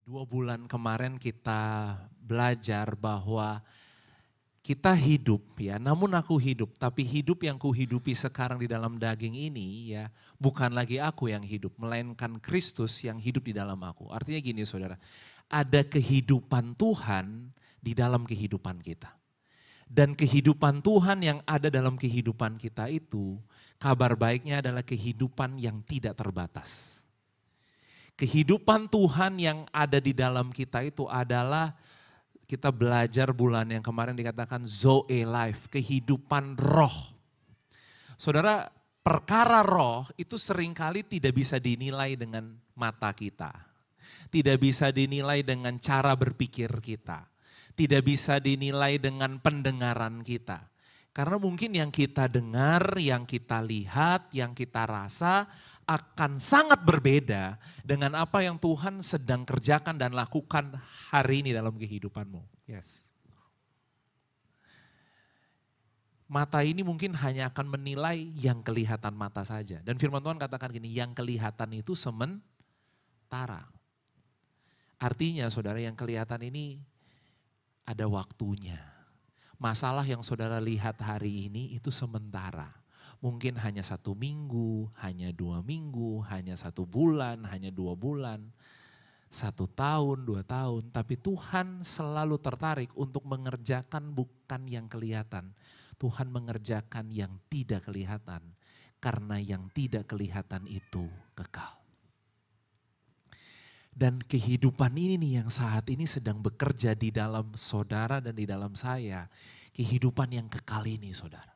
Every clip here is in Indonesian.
2 bulan kemarin kita belajar bahwa kita hidup ya, namun aku hidup, tapi hidup yang kuhidupi sekarang di dalam daging ini ya, bukan lagi aku yang hidup, melainkan Kristus yang hidup di dalam aku. Artinya gini saudara, ada kehidupan Tuhan di dalam kehidupan kita. Dan kehidupan Tuhan yang ada dalam kehidupan kita itu, kabar baiknya adalah kehidupan yang tidak terbatas. Kehidupan Tuhan yang ada di dalam kita itu adalah, kita belajar bulan yang kemarin dikatakan Zoe life, kehidupan roh. Saudara, perkara roh itu seringkali tidak bisa dinilai dengan mata kita. Tidak bisa dinilai dengan cara berpikir kita. Tidak bisa dinilai dengan pendengaran kita. Karena mungkin yang kita dengar, yang kita lihat, yang kita rasa akan sangat berbeda dengan apa yang Tuhan sedang kerjakan dan lakukan hari ini dalam kehidupanmu. Yes. Mata ini mungkin hanya akan menilai yang kelihatan mata saja. Dan firman Tuhan katakan gini, yang kelihatan itu sementara. Artinya saudara, yang kelihatan ini ada waktunya. Masalah yang saudara lihat hari ini itu sementara. Mungkin hanya 1 minggu, hanya 2 minggu, hanya 1 bulan, hanya 2 bulan, 1 tahun, 2 tahun. Tapi Tuhan selalu tertarik untuk mengerjakan bukan yang kelihatan. Tuhan mengerjakan yang tidak kelihatan. Karena yang tidak kelihatan itu kekal. Dan kehidupan ini nih yang saat ini sedang bekerja di dalam saudara dan di dalam saya. Kehidupan yang kekal ini saudara.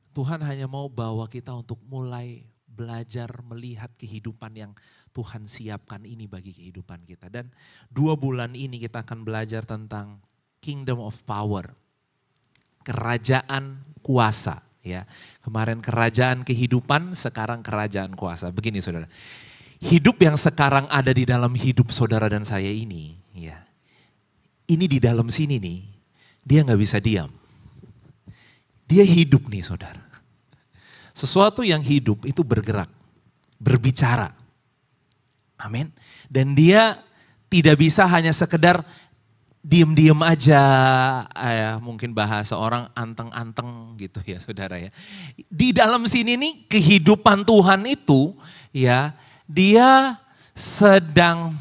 Tuhan hanya mau bawa kita untuk mulai belajar melihat kehidupan yang Tuhan siapkan ini bagi kehidupan kita. Dan 2 bulan ini kita akan belajar tentang Kingdom of Power. Kerajaan kuasa. Ya. Kemarin kerajaan kehidupan, sekarang kerajaan kuasa. Begini saudara, hidup yang sekarang ada di dalam hidup saudara dan saya ini. Ya, ini di dalam sini nih, dia gak bisa diam. Dia hidup nih saudara. Sesuatu yang hidup itu bergerak, berbicara. Amin. Dan dia tidak bisa hanya sekedar diem-diem aja, mungkin bahasa orang anteng-anteng gitu ya saudara ya. Di dalam sini nih kehidupan Tuhan itu ya, dia sedang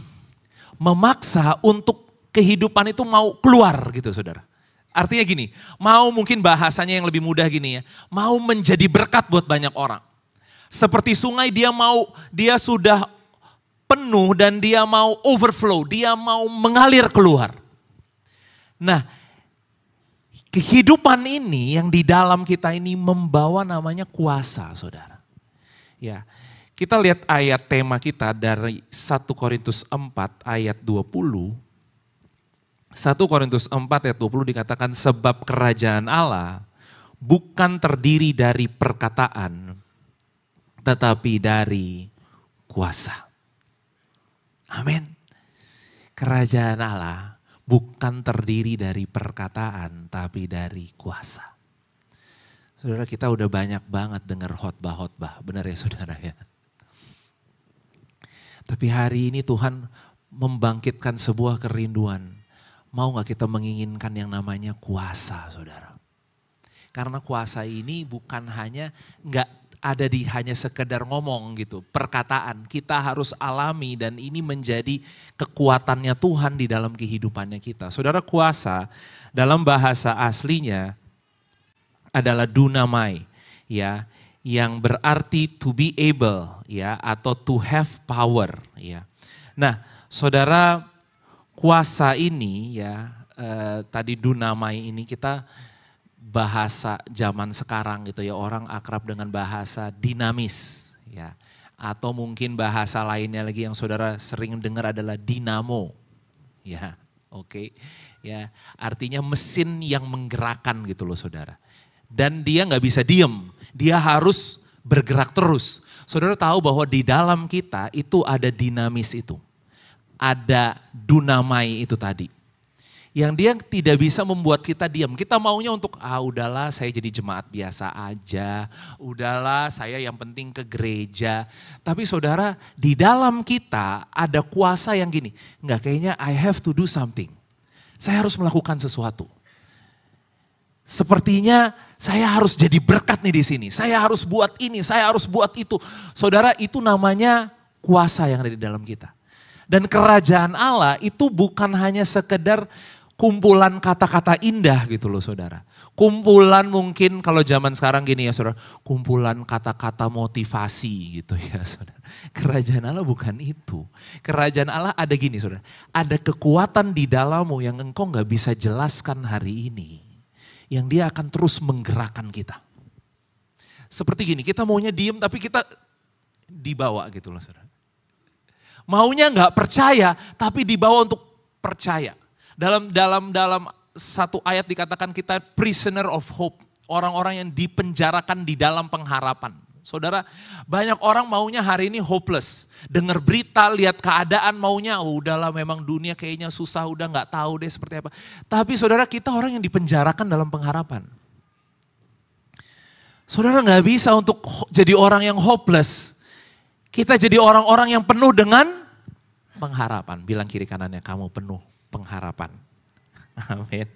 memaksa untuk kehidupan itu mau keluar gitu saudara. Artinya gini, mau mungkin bahasanya yang lebih mudah gini ya, mau menjadi berkat buat banyak orang. Seperti sungai dia sudah penuh dan dia mau overflow, dia mau mengalir keluar. Nah, kehidupan ini yang di dalam kita ini membawa namanya kuasa saudara. Ya, kita lihat ayat tema kita dari 1 Korintus 4 ayat 20. 1 Korintus 4 ayat 20 dikatakan, sebab kerajaan Allah bukan terdiri dari perkataan, tetapi dari kuasa. Amin. Kerajaan Allah bukan terdiri dari perkataan, tapi dari kuasa. Saudara, kita udah banyak banget dengar khotbah-khotbah, benar ya saudara ya. Tapi hari ini Tuhan membangkitkan sebuah kerinduan. Mau gak kita menginginkan yang namanya kuasa saudara. Karena kuasa ini bukan hanya, gak ada di hanya sekedar ngomong gitu. Perkataan kita harus alami dan ini menjadi kekuatannya Tuhan di dalam kehidupannya kita. Saudara, kuasa dalam bahasa aslinya adalah dunamai ya. Yang berarti to be able ya, atau to have power ya. Nah saudara, kuasa ini ya, tadi dunamai ini kita bahasa zaman sekarang gitu ya, orang akrab dengan bahasa dinamis ya. Atau mungkin bahasa lainnya lagi yang saudara sering dengar adalah dinamo ya, oke. Ya, artinya mesin yang menggerakkan gitu loh saudara. Dan dia gak bisa diem, dia harus bergerak terus. Saudara tahu bahwa di dalam kita itu ada dinamis itu. Ada dunamai itu tadi. Yang dia tidak bisa membuat kita diam. Kita maunya untuk, udahlah saya jadi jemaat biasa aja. Udahlah saya yang penting ke gereja. Tapi saudara, di dalam kita ada kuasa yang gini. Enggak, kayaknya I have to do something. Saya harus melakukan sesuatu. Sepertinya saya harus jadi berkat nih di sini. Saya harus buat ini, saya harus buat itu. Saudara, itu namanya kuasa yang ada di dalam kita. Dan kerajaan Allah itu bukan hanya sekedar kumpulan kata-kata indah gitu loh saudara. Kumpulan mungkin kalau zaman sekarang gini ya saudara, kumpulan kata-kata motivasi gitu ya saudara. Kerajaan Allah bukan itu. Kerajaan Allah ada gini saudara, ada kekuatan di dalammu yang engkau gak bisa jelaskan hari ini. Yang dia akan terus menggerakkan kita. Seperti gini, kita maunya diem tapi kita dibawa gitu loh saudara. Maunya gak percaya tapi dibawa untuk percaya. Dalam satu ayat dikatakan kita prisoner of hope. Orang-orang yang dipenjarakan di dalam pengharapan. Saudara, banyak orang maunya hari ini hopeless. Dengar berita, lihat keadaan maunya, udahlah memang dunia kayaknya susah, udah gak tahu deh seperti apa. Tapi saudara, kita orang yang dipenjarakan dalam pengharapan. Saudara gak bisa untuk jadi orang yang hopeless. Kita jadi orang-orang yang penuh dengan pengharapan. Bilang kiri kanannya, kamu penuh pengharapan. Amin.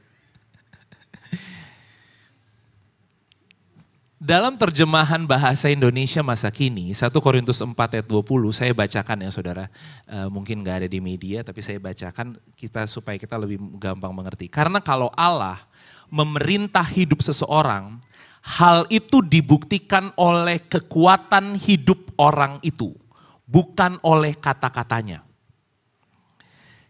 Dalam terjemahan bahasa Indonesia masa kini, 1 Korintus 4 ayat 20, saya bacakan ya saudara. Mungkin gak ada di media, tapi saya bacakan supaya kita lebih gampang mengerti. Karena kalau Allah memerintah hidup seseorang, hal itu dibuktikan oleh kekuatan hidup orang itu, bukan oleh kata-katanya.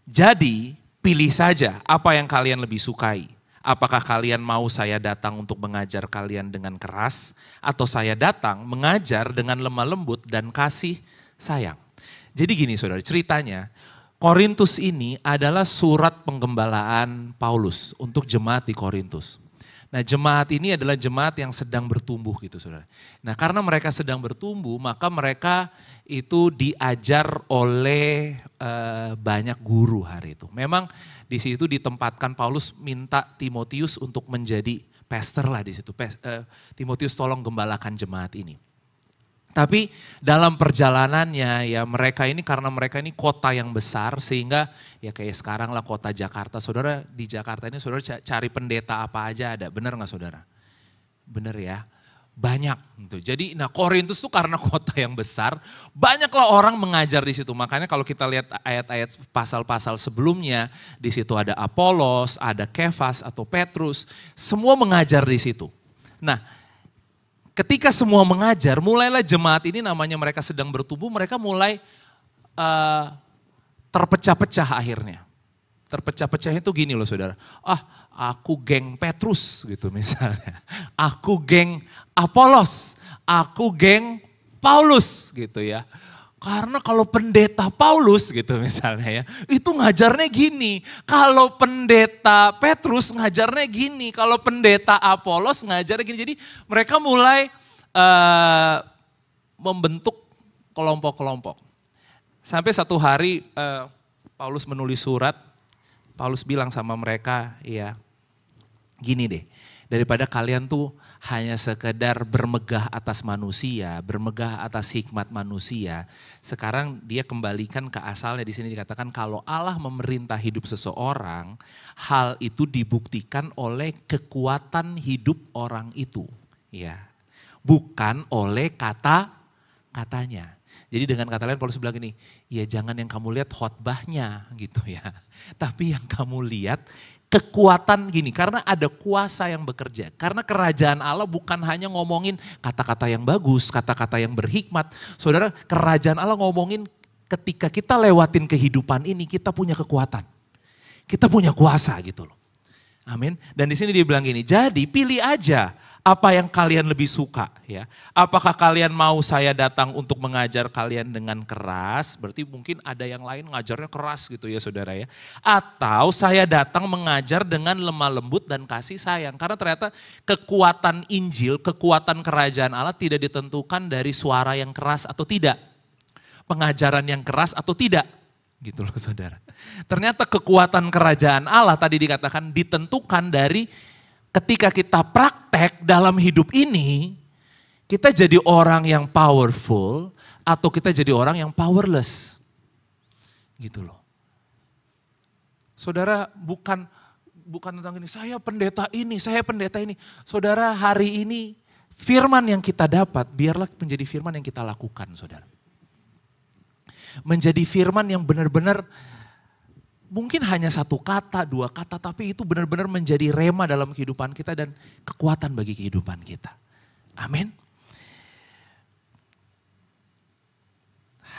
Jadi, pilih saja apa yang kalian lebih sukai. Apakah kalian mau saya datang untuk mengajar kalian dengan keras, atau saya datang mengajar dengan lemah lembut dan kasih sayang. Jadi gini saudara, ceritanya Korintus ini adalah surat penggembalaan Paulus untuk jemaat di Korintus. Nah jemaat ini adalah jemaat yang sedang bertumbuh gitu saudara. Nah karena mereka sedang bertumbuh maka mereka itu diajar oleh banyak guru hari itu. Memang di situ ditempatkan Paulus minta Timotius untuk menjadi pastor lah di situ. Timotius tolong gembalakan jemaat ini. Tapi dalam perjalanannya ya mereka ini karena mereka ini kota yang besar sehingga ya kayak sekarang lah kota Jakarta. Saudara di Jakarta ini saudara cari pendeta apa aja ada, benar gak saudara? Benar ya, banyak. Gitu. Jadi Korintus tuh karena kota yang besar banyaklah orang mengajar di situ. Makanya kalau kita lihat ayat-ayat pasal-pasal sebelumnya di situ ada Apolos, ada Kefas atau Petrus, semua mengajar di situ. Nah, ketika semua mengajar, mulailah jemaat ini namanya mereka sedang bertumbuh, mereka mulai terpecah-pecah akhirnya. Terpecah-pecah itu gini loh saudara, aku geng Petrus gitu misalnya, aku geng Apolos, aku geng Paulus gitu ya. Karena kalau pendeta Paulus gitu misalnya ya, itu ngajarnya gini. Kalau pendeta Petrus ngajarnya gini, kalau pendeta Apolos ngajarnya gini. Jadi mereka mulai membentuk kelompok-kelompok. Sampai satu hari Paulus menulis surat, Paulus bilang sama mereka, ya gini deh, daripada kalian tuh hanya sekedar bermegah atas manusia, bermegah atas hikmat manusia. Sekarang dia kembalikan ke asalnya, di sini dikatakan kalau Allah memerintah hidup seseorang, hal itu dibuktikan oleh kekuatan hidup orang itu. Ya, bukan oleh kata-katanya. Jadi dengan kata lain Paulus bilang gini, ya jangan yang kamu lihat khotbahnya gitu ya. Tapi yang kamu lihat kekuatan gini, karena ada kuasa yang bekerja. Karena kerajaan Allah bukan hanya ngomongin kata-kata yang bagus, kata-kata yang berhikmat. Saudara, kerajaan Allah ngomongin ketika kita lewatin kehidupan ini kita punya kekuatan. Kita punya kuasa gitu loh. Amin. Dan di sini dia bilang gini, jadi pilih aja apa yang kalian lebih suka ya. Apakah kalian mau saya datang untuk mengajar kalian dengan keras? Berarti mungkin ada yang lain ngajarnya keras gitu ya saudara ya. Atau saya datang mengajar dengan lemah lembut dan kasih sayang. Karena ternyata kekuatan Injil, kekuatan kerajaan Allah tidak ditentukan dari suara yang keras atau tidak. Pengajaran yang keras atau tidak. Gitu loh saudara. Ternyata kekuatan kerajaan Allah tadi dikatakan ditentukan dari ketika kita praktek dalam hidup ini, kita jadi orang yang powerful atau kita jadi orang yang powerless. Gitu loh. Saudara bukan tentang ini, saya pendeta ini, saya pendeta ini. Saudara hari ini firman yang kita dapat biarlah menjadi firman yang kita lakukan saudara. Menjadi firman yang benar-benar mungkin hanya satu kata, dua kata, tapi itu benar-benar menjadi rema dalam kehidupan kita dan kekuatan bagi kehidupan kita. Amin.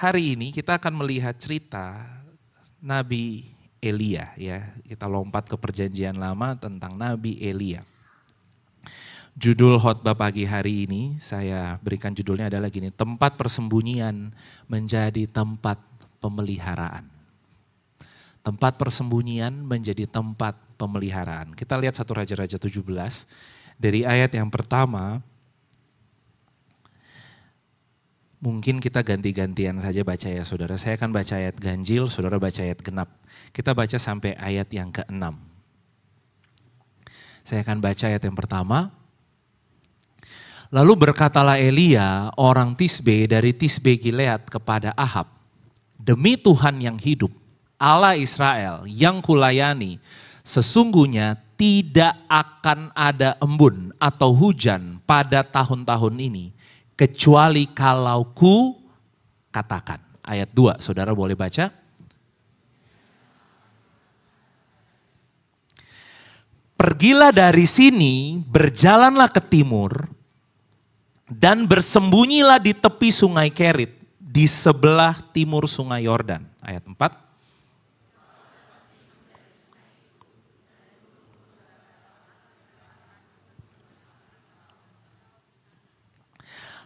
Hari ini kita akan melihat cerita Nabi Elia ya. Kita lompat ke perjanjian lama tentang Nabi Elia. Judul khotbah pagi hari ini saya berikan judulnya adalah gini, tempat persembunyian menjadi tempat pemeliharaan. Tempat persembunyian menjadi tempat pemeliharaan. Kita lihat 1 Raja-Raja 17 dari ayat yang pertama. Mungkin kita ganti-gantian saja baca ya saudara. Saya akan baca ayat ganjil, saudara baca ayat genap. Kita baca sampai ayat yang ke-6. Saya akan baca ayat yang pertama. Lalu berkatalah Elia, orang Tisbe dari Tisbe Gilead kepada Ahab. Demi Tuhan yang hidup, Allah Israel yang kulayani, sesungguhnya tidak akan ada embun atau hujan pada tahun-tahun ini. Kecuali kalau ku katakan. Ayat 2, saudara boleh baca. Pergilah dari sini, berjalanlah ke timur, dan bersembunyilah di tepi sungai Kerit, di sebelah timur sungai Yordan. Ayat 4.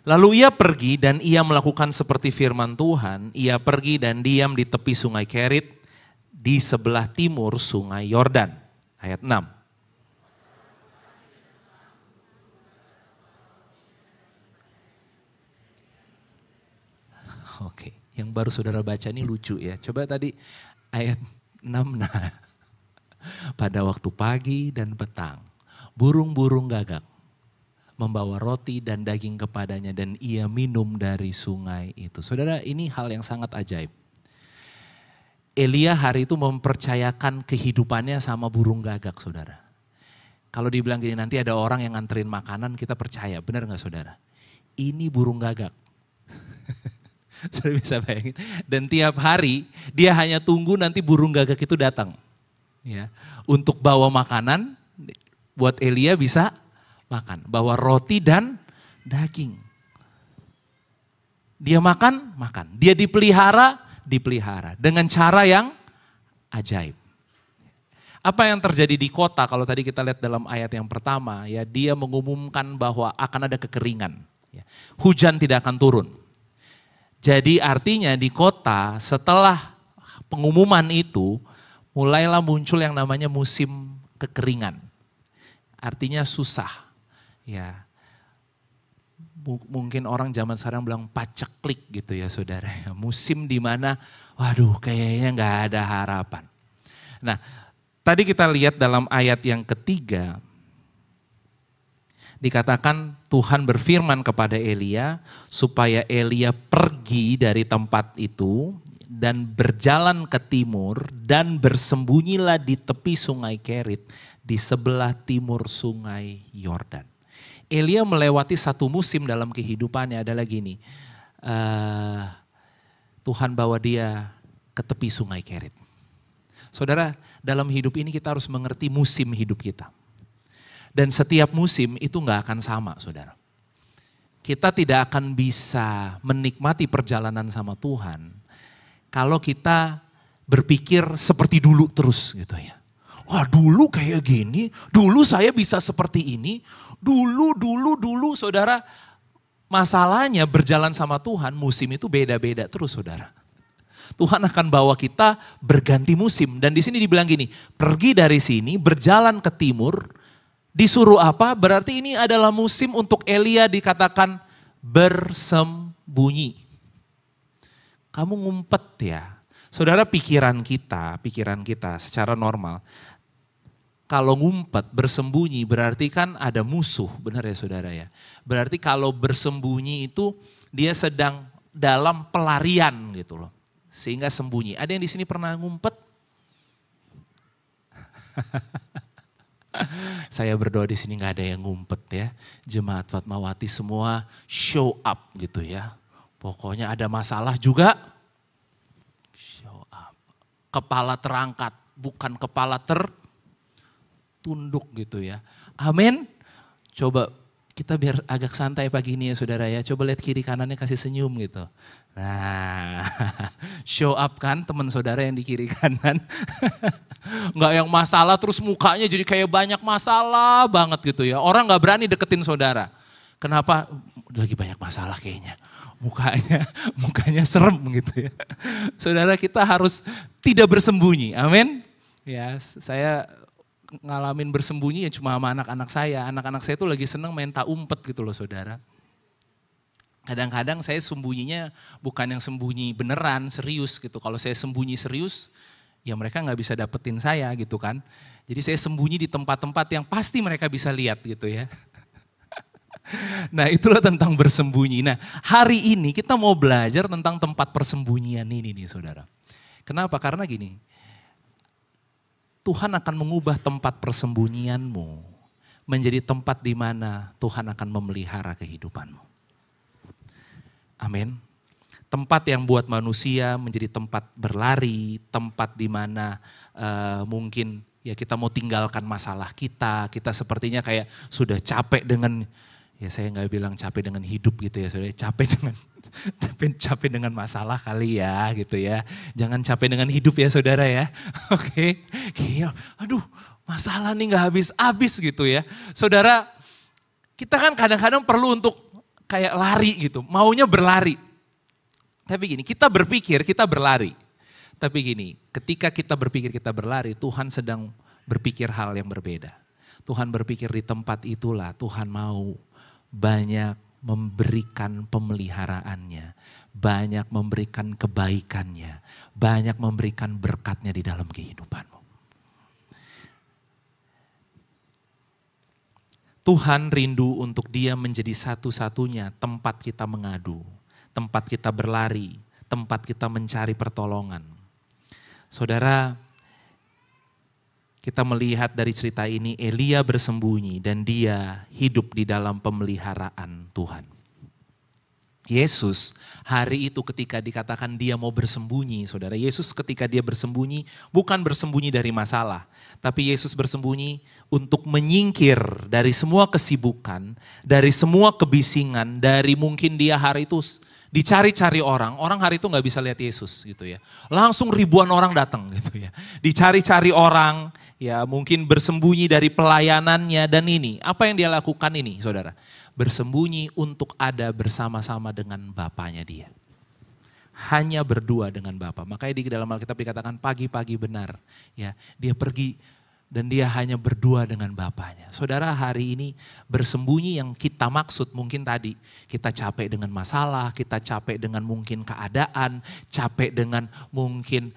Lalu ia pergi dan ia melakukan seperti firman Tuhan. Ia pergi dan diam di tepi sungai Kerit di sebelah timur sungai Yordan. Ayat 6. Oke, yang baru saudara baca ini lucu ya. Coba tadi ayat 6. Nah, pada waktu pagi dan petang, burung-burung gagak membawa roti dan daging kepadanya dan ia minum dari sungai itu. Saudara, ini hal yang sangat ajaib. Elia hari itu mempercayakan kehidupannya sama burung gagak saudara. Kalau dibilang gini, nanti ada orang yang nganterin makanan, kita percaya. Benar gak saudara? Ini burung gagak. Saudara bisa bayangin. Dan tiap hari dia hanya tunggu nanti burung gagak itu datang. Ya, untuk bawa makanan buat Elia bisa makan, bawa roti dan daging. Dia makan. Dia dipelihara dengan cara yang ajaib. Apa yang terjadi di kota kalau tadi kita lihat dalam ayat yang pertama ya, dia mengumumkan bahwa akan ada kekeringan. Ya. Hujan tidak akan turun. Jadi artinya di kota setelah pengumuman itu mulailah muncul yang namanya musim kekeringan. Artinya susah. Ya, mungkin orang zaman sekarang bilang paceklik gitu ya saudara. Musim di mana, waduh kayaknya gak ada harapan. Nah, tadi kita lihat dalam ayat yang ketiga, dikatakan Tuhan berfirman kepada Elia, supaya Elia pergi dari tempat itu dan berjalan ke timur dan bersembunyilah di tepi sungai Kerit di sebelah timur sungai Yordan. Elia melewati satu musim dalam kehidupannya adalah gini, Tuhan bawa dia ke tepi sungai Kerit. Saudara, dalam hidup ini kita harus mengerti musim hidup kita. Dan setiap musim itu gak akan sama saudara. Kita tidak akan bisa menikmati perjalanan sama Tuhan kalau kita berpikir seperti dulu terus gitu ya. Wah dulu kayak gini, dulu saya bisa seperti ini, dulu saudara. Masalahnya berjalan sama Tuhan musim itu beda-beda terus saudara. Tuhan akan bawa kita berganti musim dan di sini dibilang gini, pergi dari sini berjalan ke timur, disuruh apa? Berarti ini adalah musim untuk Elia dikatakan bersembunyi. Kamu ngumpet ya. Saudara, pikiran kita secara normal, kalau ngumpet, bersembunyi berarti kan ada musuh, benar ya saudara ya. Berarti kalau bersembunyi itu dia sedang dalam pelarian gitu loh. Sehingga sembunyi. Ada yang di sini pernah ngumpet? Saya berdoa di sini nggak ada yang ngumpet ya. Jemaat Fatmawati semua show up gitu ya. Pokoknya ada masalah juga show up. Kepala terangkat, bukan kepala tertunduk gitu ya. Amin. Coba kita biar agak santai pagi ini ya saudara ya. Coba lihat kiri kanannya kasih senyum gitu. Nah, show up kan teman saudara yang di kiri kanan. Nggak yang masalah terus mukanya jadi kayak banyak masalah banget gitu ya. Orang nggak berani deketin saudara. Kenapa? Lagi banyak masalah kayaknya. Mukanya serem gitu ya. Saudara, kita harus tidak bersembunyi. Amin. Ya, saya ngalamin bersembunyi ya cuma sama anak-anak saya. Anak-anak saya tuh lagi seneng main tak umpet gitu loh saudara. Kadang-kadang saya sembunyinya bukan yang sembunyi beneran, serius gitu. Kalau saya sembunyi serius, ya mereka nggak bisa dapetin saya gitu kan. Jadi saya sembunyi di tempat-tempat yang pasti mereka bisa lihat gitu ya. Nah itulah tentang bersembunyi. Nah hari ini kita mau belajar tentang tempat persembunyian ini nih saudara. Kenapa? Karena gini, Tuhan akan mengubah tempat persembunyianmu menjadi tempat di mana Tuhan akan memelihara kehidupanmu. Amin. Tempat yang buat manusia menjadi tempat berlari, tempat di mana mungkin ya kita mau tinggalkan masalah kita sepertinya kayak sudah capek dengan, ya saya nggak bilang capek dengan hidup gitu ya, saudara, capek dengan masalah kali ya gitu ya. Jangan capek dengan hidup ya saudara ya. Oke, kayak aduh masalah nih nggak habis-habis gitu ya. Saudara, kita kan kadang-kadang perlu untuk kayak lari gitu, maunya berlari. Tapi gini, kita berpikir kita berlari. Tapi gini, ketika kita berpikir kita berlari, Tuhan sedang berpikir hal yang berbeda. Tuhan berpikir di tempat itulah Tuhan mau banyak memberikan pemeliharaannya, banyak memberikan kebaikannya, banyak memberikan berkatnya di dalam kehidupanmu. Tuhan rindu untuk Dia menjadi satu-satunya tempat kita mengadu, tempat kita berlari, tempat kita mencari pertolongan. Saudara, kita melihat dari cerita ini Elia bersembunyi dan dia hidup di dalam pemeliharaan Tuhan. Yesus hari itu ketika dikatakan dia mau bersembunyi, saudara, Yesus ketika dia bersembunyi bukan bersembunyi dari masalah, tapi Yesus bersembunyi untuk menyingkir dari semua kesibukan, dari semua kebisingan, dari mungkin dia hari itu dicari-cari orang hari itu nggak bisa lihat Yesus gitu ya. Langsung ribuan orang datang gitu ya. Dicari-cari orang, ya mungkin bersembunyi dari pelayanannya dan ini. Apa yang dia lakukan ini saudara? Bersembunyi untuk ada bersama-sama dengan Bapanya dia. Hanya berdua dengan Bapa. Makanya di dalam Alkitab dikatakan pagi-pagi benar. Ya, dia pergi dan dia hanya berdua dengan Bapanya. Saudara, hari ini bersembunyi yang kita maksud mungkin tadi. Kita capek dengan masalah, kita capek dengan mungkin keadaan, capek dengan mungkin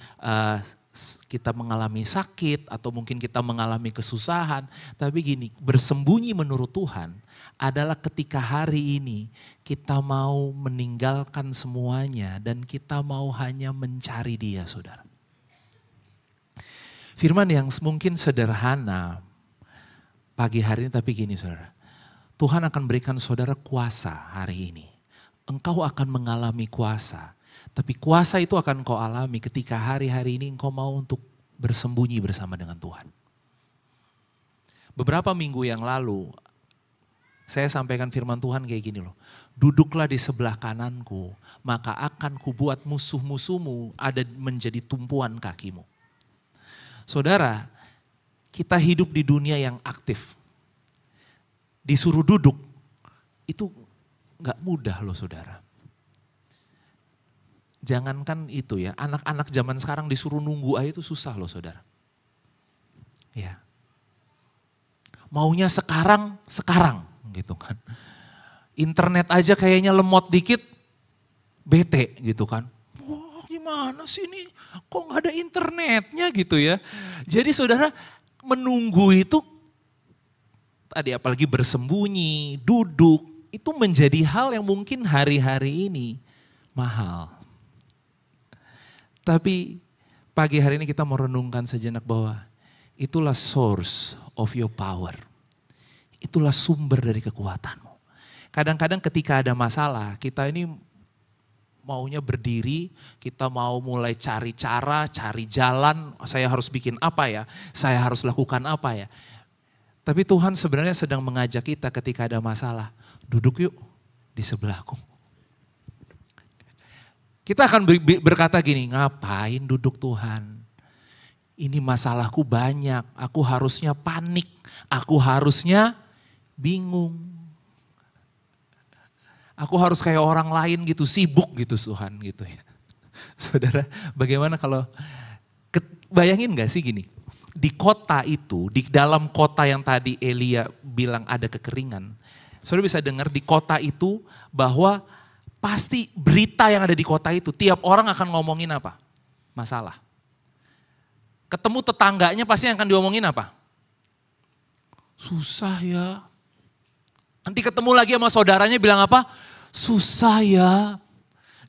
kita mengalami sakit atau mungkin kita mengalami kesusahan. Tapi gini, bersembunyi menurut Tuhan adalah ketika hari ini kita mau meninggalkan semuanya dan kita mau hanya mencari Dia, saudara. Firman yang mungkin sederhana pagi hari ini tapi gini saudara. Tuhan akan berikan saudara kuasa hari ini. Engkau akan mengalami kuasa. Tapi kuasa itu akan kau alami ketika hari-hari ini engkau mau untuk bersembunyi bersama dengan Tuhan. Beberapa minggu yang lalu saya sampaikan firman Tuhan kayak gini loh. Duduklah di sebelah kananku, maka akan kubuat musuh-musuhmu ada menjadi tumpuan kakimu. Saudara, kita hidup di dunia yang aktif. Disuruh duduk, itu gak mudah loh saudara. Jangankan itu ya, anak-anak zaman sekarang disuruh nunggu aja itu susah loh saudara. Ya. Maunya sekarang gitu kan. Internet aja kayaknya lemot dikit, bete gitu kan. Wah gimana sih ini, kok gak ada internetnya gitu ya. Jadi saudara menunggu itu, tadi apalagi bersembunyi, duduk, itu menjadi hal yang mungkin hari-hari ini mahal. Tapi pagi hari ini kita merenungkan sejenak bahwa itulah source of your power. Itulah sumber dari kekuatanmu. Kadang-kadang ketika ada masalah, kita ini maunya berdiri, kita mau mulai cari cara, cari jalan, saya harus bikin apa ya, saya harus lakukan apa ya. Tapi Tuhan sebenarnya sedang mengajak kita ketika ada masalah, duduk yuk di sebelahku. Kita akan berkata gini, ngapain duduk Tuhan? Ini masalahku banyak, aku harusnya panik, aku harusnya bingung. Aku harus kayak orang lain gitu, sibuk gitu Tuhan gitu ya. Saudara, bagaimana kalau, bayangin gak sih gini, di kota itu, di dalam kota yang tadi Elia bilang ada kekeringan. Saudara bisa dengar di kota itu bahwa pasti berita yang ada di kota itu, tiap orang akan ngomongin apa? Masalah. Ketemu tetangganya pasti yang akan diomongin apa? Susah ya. Nanti ketemu lagi sama saudaranya bilang apa? Susah ya.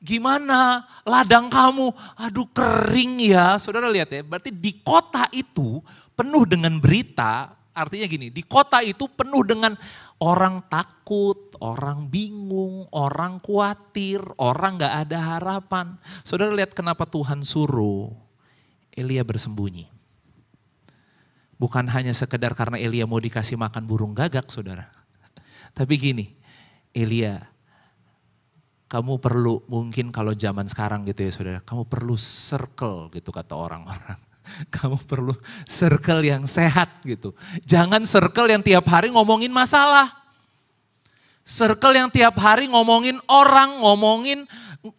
Gimana ladang kamu? Aduh kering ya. Saudara lihat ya, berarti di kota itu penuh dengan berita. Artinya gini, di kota itu penuh dengan orang takut, orang bingung, orang khawatir, orang gak ada harapan. Saudara lihat kenapa Tuhan suruh Elia bersembunyi. Bukan hanya sekedar karena Elia mau dikasih makan burung gagak saudara. Tapi gini, Elia, kamu perlu mungkin kalau zaman sekarang gitu ya saudara, kamu perlu circle gitu kata orang-orang. Kamu perlu circle yang sehat gitu. Jangan circle yang tiap hari ngomongin masalah. Circle yang tiap hari ngomongin orang, ngomongin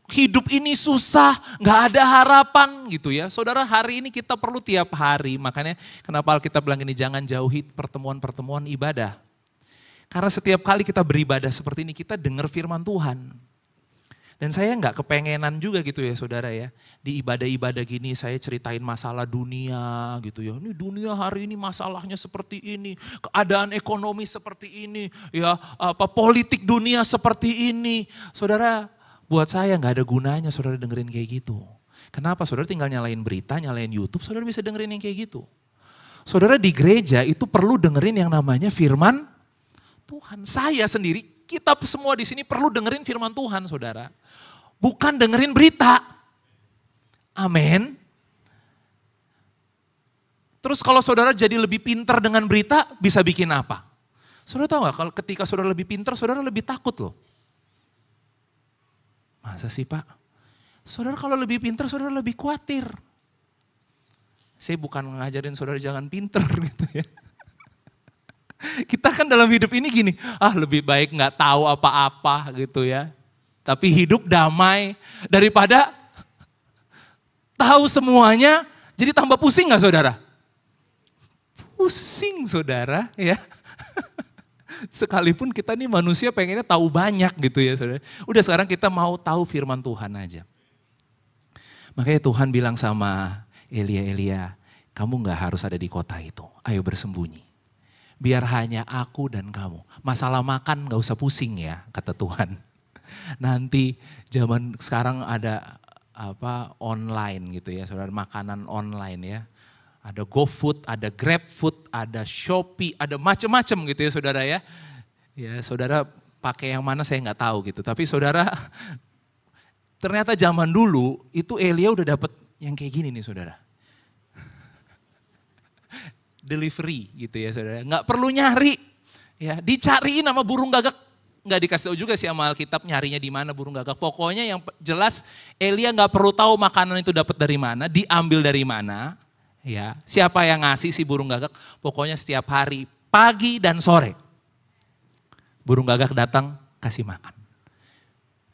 hidup ini susah, gak ada harapan gitu ya. Saudara hari ini kita perlu tiap hari, makanya kenapa Alkitab bilang ini jangan jauhi pertemuan-pertemuan ibadah. Karena setiap kali kita beribadah seperti ini kita dengar firman Tuhan. Dan saya nggak kepengenan juga gitu ya saudara ya. Di ibadah-ibadah gini saya ceritain masalah dunia gitu ya. Ini dunia hari ini masalahnya seperti ini. Keadaan ekonomi seperti ini. Ya politik dunia seperti ini. Saudara buat saya nggak ada gunanya saudara dengerin kayak gitu. Kenapa? Saudara tinggal nyalain berita, nyalain YouTube. Saudara bisa dengerin yang kayak gitu. Saudara di gereja itu perlu dengerin yang namanya firman Tuhan. Saya sendiri, kita semua di sini perlu dengerin firman Tuhan saudara. Bukan dengerin berita. Amin. Terus kalau saudara jadi lebih pintar dengan berita, bisa bikin apa? Saudara tahu gak kalau ketika saudara lebih pintar, saudara lebih takut loh. Masa sih Pak? Saudara kalau lebih pintar, saudara lebih khawatir. Saya bukan ngajarin saudara jangan pintar gitu ya. Kita kan dalam hidup ini gini, lebih baik gak tahu apa-apa gitu ya. Tapi hidup damai daripada tahu semuanya jadi tambah pusing gak saudara? Pusing saudara ya. Sekalipun kita nih manusia pengennya tahu banyak gitu ya saudara. Udah sekarang kita mau tahu firman Tuhan aja. Makanya Tuhan bilang sama Elia, kamu gak harus ada di kota itu. Ayo bersembunyi. Biar hanya aku dan kamu. Masalah makan gak usah pusing ya kata Tuhan. Nanti zaman sekarang ada online gitu ya saudara, makanan online ya. Ada GoFood, ada GrabFood, ada Shopee, ada macam-macam gitu ya saudara ya. Ya saudara pakai yang mana saya nggak tahu gitu. Tapi saudara ternyata zaman dulu itu Elia udah dapat yang kayak gini nih saudara. Delivery gitu ya saudara, nggak perlu nyari. Ya dicariin sama burung gagak. Nggak dikasih tahu juga sih sama Alkitab nyarinya di mana burung gagak. Pokoknya yang jelas Elia nggak perlu tahu makanan itu dapat dari mana, diambil dari mana. Ya, siapa yang ngasih si burung gagak? Pokoknya setiap hari pagi dan sore burung gagak datang kasih makan.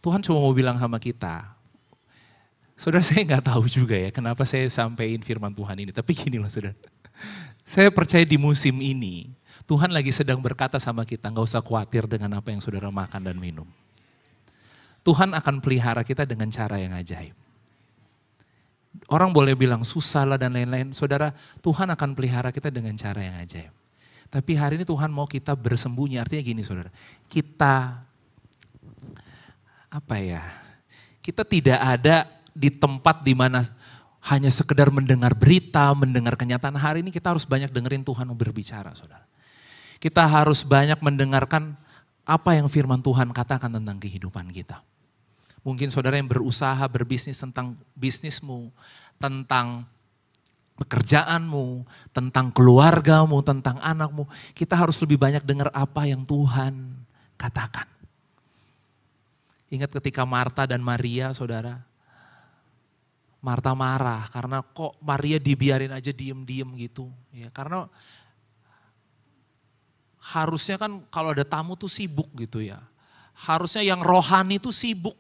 Tuhan cuma mau bilang sama kita. Saudara saya nggak tahu juga ya kenapa saya sampaikan firman Tuhan ini. Tapi gini loh saudara. Saya percaya di musim ini Tuhan lagi sedang berkata sama kita, gak usah khawatir dengan apa yang saudara makan dan minum. Tuhan akan pelihara kita dengan cara yang ajaib. Orang boleh bilang susah lah dan lain-lain. Saudara, Tuhan akan pelihara kita dengan cara yang ajaib. Tapi hari ini Tuhan mau kita bersembunyi. Artinya gini saudara, kita kita tidak ada di tempat di mana hanya sekedar mendengar berita, mendengar kenyataan. Hari ini kita harus banyak dengerin Tuhan berbicara saudara. Kita harus banyak mendengarkan apa yang firman Tuhan katakan tentang kehidupan kita. Mungkin saudara yang berusaha berbisnis, tentang bisnismu, tentang pekerjaanmu, tentang keluargamu, tentang anakmu. Kita harus lebih banyak dengar apa yang Tuhan katakan. Ingat ketika Marta dan Maria saudara. Marta marah karena kok Maria dibiarin aja diem-diem gitu. Ya, karena harusnya kan kalau ada tamu tuh sibuk gitu ya. Harusnya yang rohani tuh sibuk.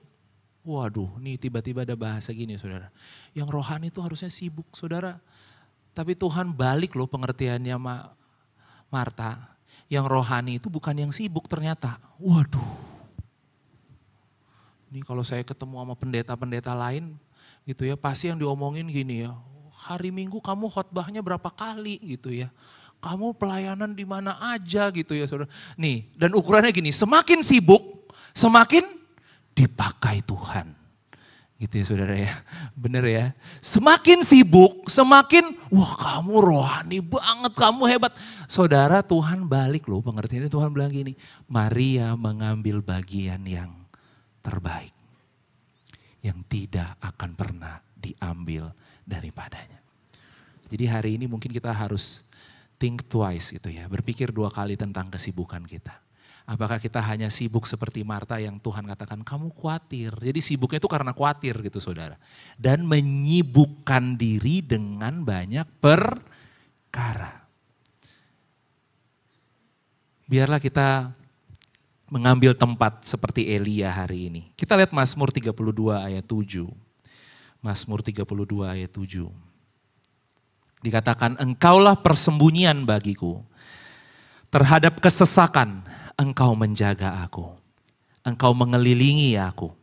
Waduh, ini tiba-tiba ada bahasa gini saudara. Yang rohani tuh harusnya sibuk saudara. Tapi Tuhan balik loh pengertiannya Marta. Yang rohani itu bukan yang sibuk ternyata. Waduh. Ini kalau saya ketemu sama pendeta-pendeta lain gitu ya. Pasti yang diomongin gini ya. Hari Minggu kamu khotbahnya berapa kali gitu ya. Kamu pelayanan di mana aja gitu ya saudara. Nih dan ukurannya gini. Semakin sibuk semakin dipakai Tuhan. Gitu ya saudara ya, bener ya. Semakin sibuk, semakin wah kamu rohani banget, kamu hebat. Saudara Tuhan balik loh pengertiannya, Tuhan bilang gini, Maria mengambil bagian yang terbaik. Yang tidak akan pernah diambil daripadanya. Jadi hari ini mungkin kita harus think twice gitu ya, berpikir 2 kali tentang kesibukan kita. Apakah kita hanya sibuk seperti Marta yang Tuhan katakan kamu khawatir. Jadi sibuknya itu karena khawatir gitu saudara. Dan menyibukkan diri dengan banyak perkara. Biarlah kita mengambil tempat seperti Elia hari ini. Kita lihat Mazmur 32 ayat 7. Mazmur 32 ayat 7. Dikatakan engkaulah persembunyian bagiku. Terhadap kesesakan engkau menjaga aku. Engkau mengelilingi aku.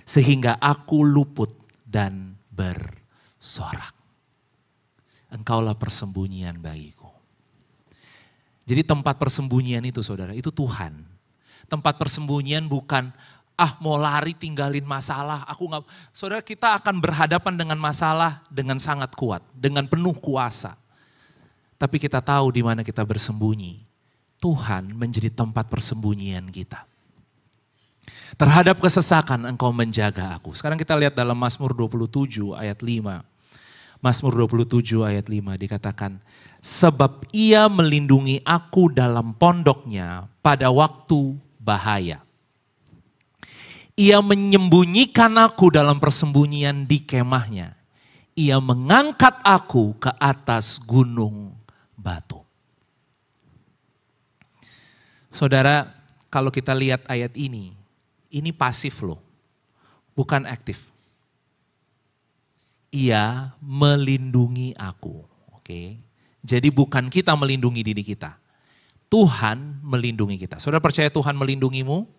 Sehingga aku luput dan bersorak. Engkaulah persembunyian bagiku. Jadi tempat persembunyian itu saudara, itu Tuhan. Tempat persembunyian bukan, mau lari tinggalin masalah. Saudara kita akan berhadapan dengan masalah dengan sangat kuat. Dengan penuh kuasa. Tapi kita tahu di mana kita bersembunyi. Tuhan menjadi tempat persembunyian kita. Terhadap kesesakan engkau menjaga aku. Sekarang kita lihat dalam Mazmur 27 ayat 5. Mazmur 27 ayat 5 dikatakan, sebab ia melindungi aku dalam pondoknya pada waktu bahaya. Ia menyembunyikan aku dalam persembunyian di kemahnya. Ia mengangkat aku ke atas gunung batu. Saudara, kalau kita lihat ayat ini pasif loh, bukan aktif. Ia melindungi aku, oke. Jadi bukan kita melindungi diri kita, Tuhan melindungi kita. Saudara percaya Tuhan melindungimu?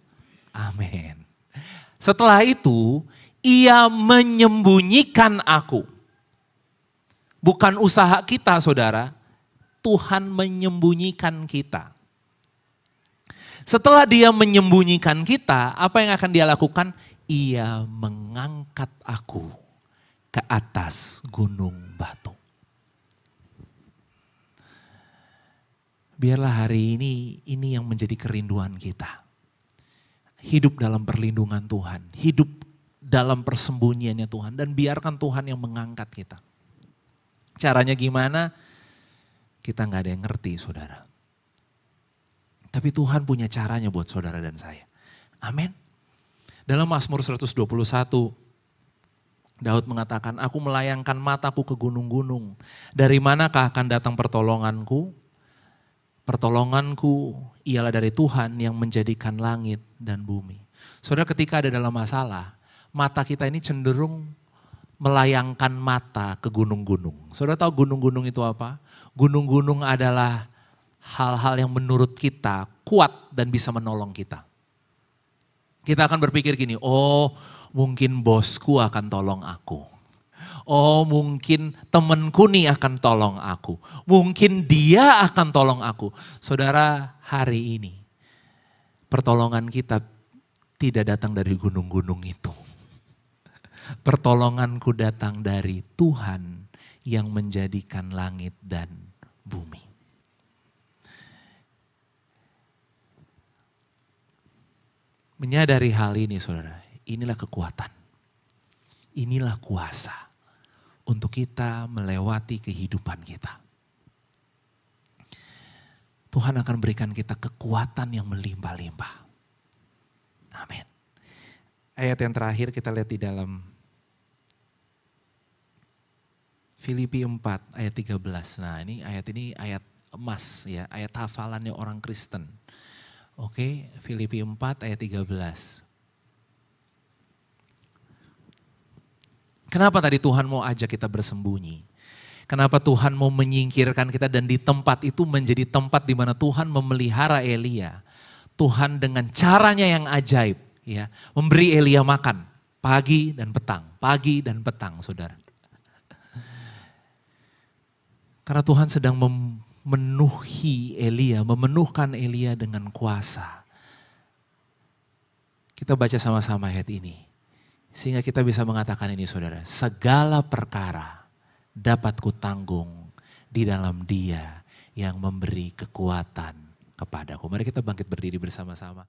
Amin. Setelah itu, ia menyembunyikan aku. Bukan usaha kita saudara, Tuhan menyembunyikan kita. Setelah dia menyembunyikan kita, apa yang akan dia lakukan? Ia mengangkat aku ke atas gunung batu. Biarlah hari ini yang menjadi kerinduan kita. Hidup dalam perlindungan Tuhan, hidup dalam persembunyiannya Tuhan, dan biarkan Tuhan yang mengangkat kita. Caranya gimana? Kita gak ada yang ngerti saudara. Tapi Tuhan punya caranya buat saudara dan saya. Amin. Dalam Mazmur 121, Daud mengatakan, aku melayangkan mataku ke gunung-gunung. Dari manakah akan datang pertolonganku? Pertolonganku ialah dari Tuhan yang menjadikan langit dan bumi. Saudara ketika ada dalam masalah, mata kita ini cenderung melayangkan mata ke gunung-gunung. Saudara tahu gunung-gunung itu apa? Gunung-gunung adalah hal-hal yang menurut kita kuat dan bisa menolong kita. Kita akan berpikir gini, oh mungkin bosku akan tolong aku. Oh mungkin temenku nih akan tolong aku. Mungkin dia akan tolong aku. Saudara, hari ini pertolongan kita tidak datang dari gunung-gunung itu. Pertolonganku datang dari Tuhan yang menjadikan langit dan bumi. Menyadari hal ini saudara, inilah kekuatan. Inilah kuasa untuk kita melewati kehidupan kita. Tuhan akan berikan kita kekuatan yang melimpah-limpah. Amin. Ayat yang terakhir kita lihat di dalam Filipi 4 ayat 13. Nah ini ayat emas ya, ayat hafalannya orang Kristen. Oke, Filipi 4 ayat 13. Kenapa tadi Tuhan mau ajak kita bersembunyi? Kenapa Tuhan mau menyingkirkan kita dan di tempat itu menjadi tempat di mana Tuhan memelihara Elia. Tuhan dengan caranya yang ajaib ya, memberi Elia makan pagi dan petang, saudara. Karena Tuhan sedang memenuhi Elia, memenuhkan Elia dengan kuasa. Kita baca sama-sama ayat ini. Sehingga kita bisa mengatakan ini saudara, segala perkara dapat kutanggung di dalam Dia yang memberi kekuatan kepadaku. Mari kita bangkit berdiri bersama-sama.